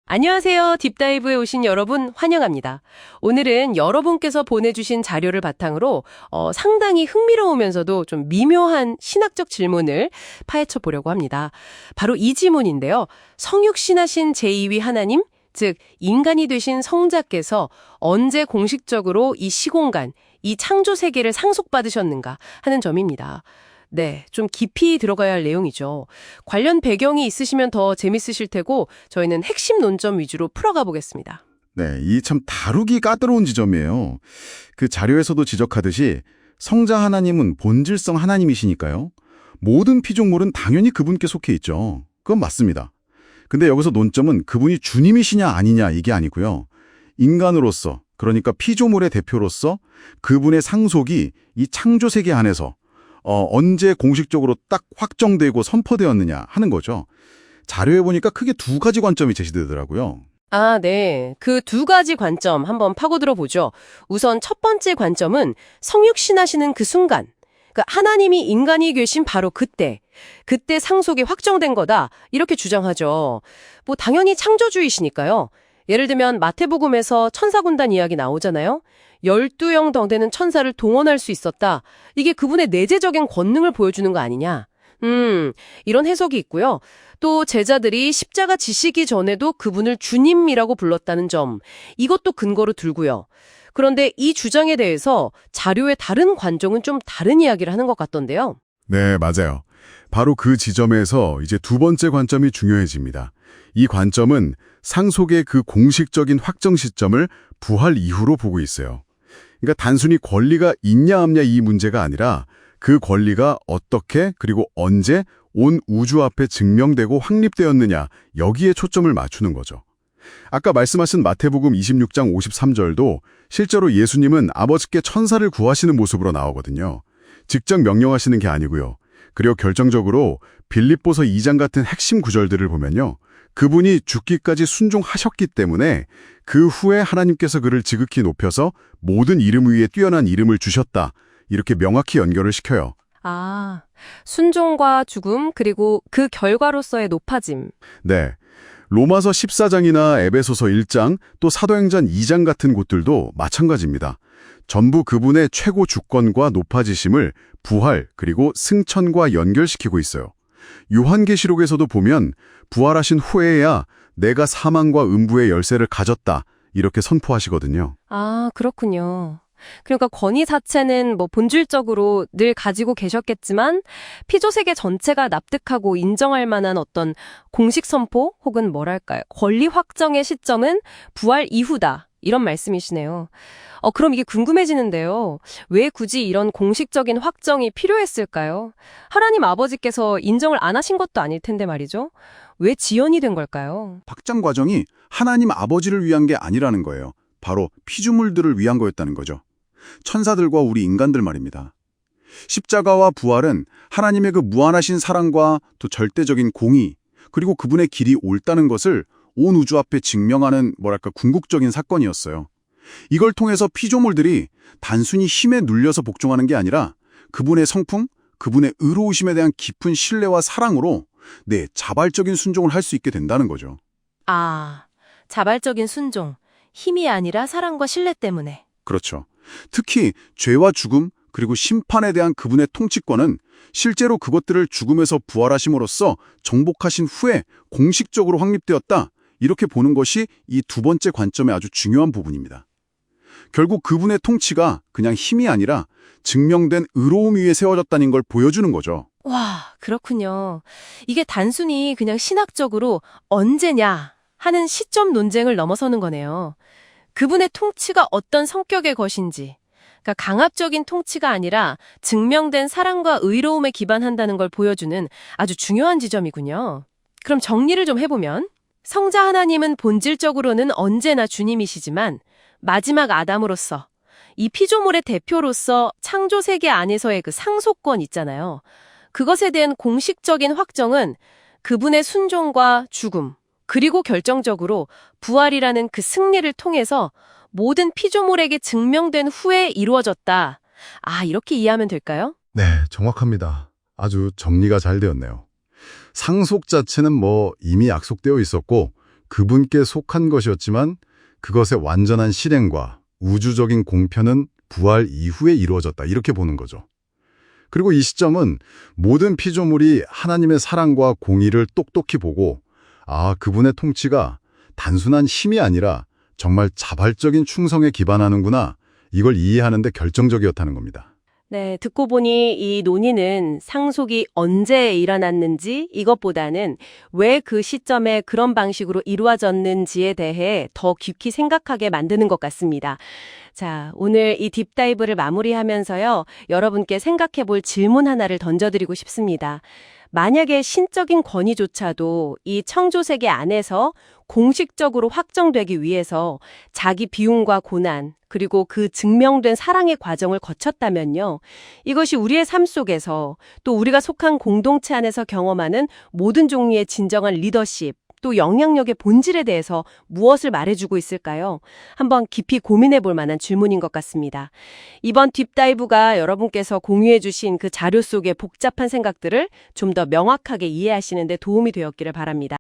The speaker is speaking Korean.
안녕하세요. 딥다이브에 오신 여러분 환영합니다. 오늘은 여러분께서 보내주신 자료를 바탕으로 상당히 흥미로우면서도 좀 미묘한 신학적 질문을 파헤쳐 보려고 합니다. 바로 이 질문인데요. 성육신하신 제2위 하나님, 즉 인간이 되신 성자께서 언제 공식적으로 이 시공간, 이 창조 세계를 상속받으셨는가 하는 점입니다. 네, 좀 깊이 들어가야 할 내용이죠. 관련 배경이 있으시면 더 재밌으실 테고 저희는 핵심 논점 위주로 풀어가 보겠습니다. 네, 이 참 다루기 까다로운 지점이에요. 그 자료에서도 지적하듯이 성자 하나님은 본질성 하나님이시니까요. 모든 피조물은 당연히 그분께 속해 있죠. 그건 맞습니다. 근데 여기서 논점은 그분이 주님이시냐 아니냐 이게 아니고요. 인간으로서, 그러니까 피조물의 대표로서 그분의 상속이 이 창조 세계 안에서 언제 공식적으로 딱 확정되고 선포되었느냐 하는 거죠. 자료에 보니까 크게 두 가지 관점이 제시되더라고요. 아, 네. 그 두 가지 관점 한번 파고들어 보죠. 우선 첫 번째 관점은 성육신하시는 그 순간, 그 하나님이 인간이 계신 바로 그때 상속이 확정된 거다 이렇게 주장하죠. 뭐 당연히 창조주의시니까요. 예를 들면 마태복음에서 천사군단 이야기 나오잖아요. 12형 덩되는 천사를 동원할 수 있었다. 이게 그분의 내재적인 권능을 보여주는 거 아니냐. 이런 해석이 있고요. 또 제자들이 십자가 지시기 전에도 그분을 주님이라고 불렀다는 점, 이것도 근거로 들고요. 그런데 이 주장에 대해서 자료의 다른 관종은 좀 다른 이야기를 하는 것 같던데요. 네, 맞아요. 바로 그 지점에서 이제 두 번째 관점이 중요해집니다. 이 관점은 상속의 그 공식적인 확정 시점을 부활 이후로 보고 있어요. 그러니까 단순히 권리가 있냐 없냐 이 문제가 아니라 그 권리가 어떻게 그리고 언제 온 우주 앞에 증명되고 확립되었느냐 여기에 초점을 맞추는 거죠. 아까 말씀하신 마태복음 26장 53절도 실제로 예수님은 아버지께 천사를 구하시는 모습으로 나오거든요. 직접 명령하시는 게 아니고요. 그리고 결정적으로 빌립보서 2장 같은 핵심 구절들을 보면요. 그분이 죽기까지 순종하셨기 때문에 그 후에 하나님께서 그를 지극히 높여서 모든 이름 위에 뛰어난 이름을 주셨다. 이렇게 명확히 연결을 시켜요. 아, 순종과 죽음 그리고 그 결과로서의 높아짐. 네. 로마서 14장이나 에베소서 1장 또 사도행전 2장 같은 곳들도 마찬가지입니다. 전부 그분의 최고 주권과 높아지심을 부활 그리고 승천과 연결시키고 있어요. 요한계시록에서도 보면 부활하신 후에야 내가 사망과 음부의 열쇠를 가졌다 이렇게 선포하시거든요. 아, 그렇군요. 그러니까 권위 자체는 뭐 본질적으로 늘 가지고 계셨겠지만 피조세계 전체가 납득하고 인정할 만한 어떤 공식 선포 혹은 뭐랄까요, 권리 확정의 시점은 부활 이후다. 이런 말씀이시네요. 그럼 이게 궁금해지는데요. 왜 굳이 이런 공식적인 확정이 필요했을까요? 하나님 아버지께서 인정을 안 하신 것도 아닐 텐데 말이죠. 왜 지연이 된 걸까요? 확장 과정이 하나님 아버지를 위한 게 아니라는 거예요. 바로 피조물들을 위한 거였다는 거죠. 천사들과 우리 인간들 말입니다. 십자가와 부활은 하나님의 그 무한하신 사랑과 또 절대적인 공의, 그리고 그분의 길이 옳다는 것을 온 우주 앞에 증명하는 궁극적인 사건이었어요. 이걸 통해서 피조물들이 단순히 힘에 눌려서 복종하는 게 아니라 그분의 성품, 그분의 의로우심에 대한 깊은 신뢰와 사랑으로 자발적인 순종을 할 수 있게 된다는 거죠. 아, 자발적인 순종. 힘이 아니라 사랑과 신뢰 때문에. 그렇죠. 특히 죄와 죽음 그리고 심판에 대한 그분의 통치권은 실제로 그것들을 죽음에서 부활하심으로써 정복하신 후에 공식적으로 확립되었다. 이렇게 보는 것이 이 두 번째 관점의 아주 중요한 부분입니다. 결국 그분의 통치가 그냥 힘이 아니라 증명된 의로움 위에 세워졌다는 걸 보여주는 거죠. 와, 그렇군요. 이게 단순히 그냥 신학적으로 언제냐 하는 시점 논쟁을 넘어서는 거네요. 그분의 통치가 어떤 성격의 것인지, 그러니까 강압적인 통치가 아니라 증명된 사랑과 의로움에 기반한다는 걸 보여주는 아주 중요한 지점이군요. 그럼 정리를 좀 해보면 성자 하나님은 본질적으로는 언제나 주님이시지만 마지막 아담으로서 이 피조물의 대표로서 창조 세계 안에서의 그 상속권 있잖아요. 그것에 대한 공식적인 확정은 그분의 순종과 죽음, 그리고 결정적으로 부활이라는 그 승리를 통해서 모든 피조물에게 증명된 후에 이루어졌다. 아, 이렇게 이해하면 될까요? 네, 정확합니다. 아주 정리가 잘 되었네요. 상속 자체는 이미 약속되어 있었고 그분께 속한 것이었지만 그것의 완전한 실행과 우주적인 공편은 부활 이후에 이루어졌다. 이렇게 보는 거죠. 그리고 이 시점은 모든 피조물이 하나님의 사랑과 공의를 똑똑히 보고 그분의 통치가 단순한 힘이 아니라 정말 자발적인 충성에 기반하는구나. 이걸 이해하는 데 결정적이었다는 겁니다. 네, 듣고 보니 이 논의는 상속이 언제 일어났는지 이것보다는 왜 그 시점에 그런 방식으로 이루어졌는지에 대해 더 깊이 생각하게 만드는 것 같습니다. 자, 오늘 이 딥다이브를 마무리하면서요, 여러분께 생각해 볼 질문 하나를 던져드리고 싶습니다. 만약에 신적인 권위조차도 이 창조세계 안에서 공식적으로 확정되기 위해서 자기 비움과 고난, 그리고 그 증명된 사랑의 과정을 거쳤다면요. 이것이 우리의 삶 속에서 또 우리가 속한 공동체 안에서 경험하는 모든 종류의 진정한 리더십, 또 영향력의 본질에 대해서 무엇을 말해주고 있을까요? 한번 깊이 고민해 볼 만한 질문인 것 같습니다. 이번 딥다이브가 여러분께서 공유해 주신 그 자료 속의 복잡한 생각들을 좀 더 명확하게 이해하시는 데 도움이 되었기를 바랍니다.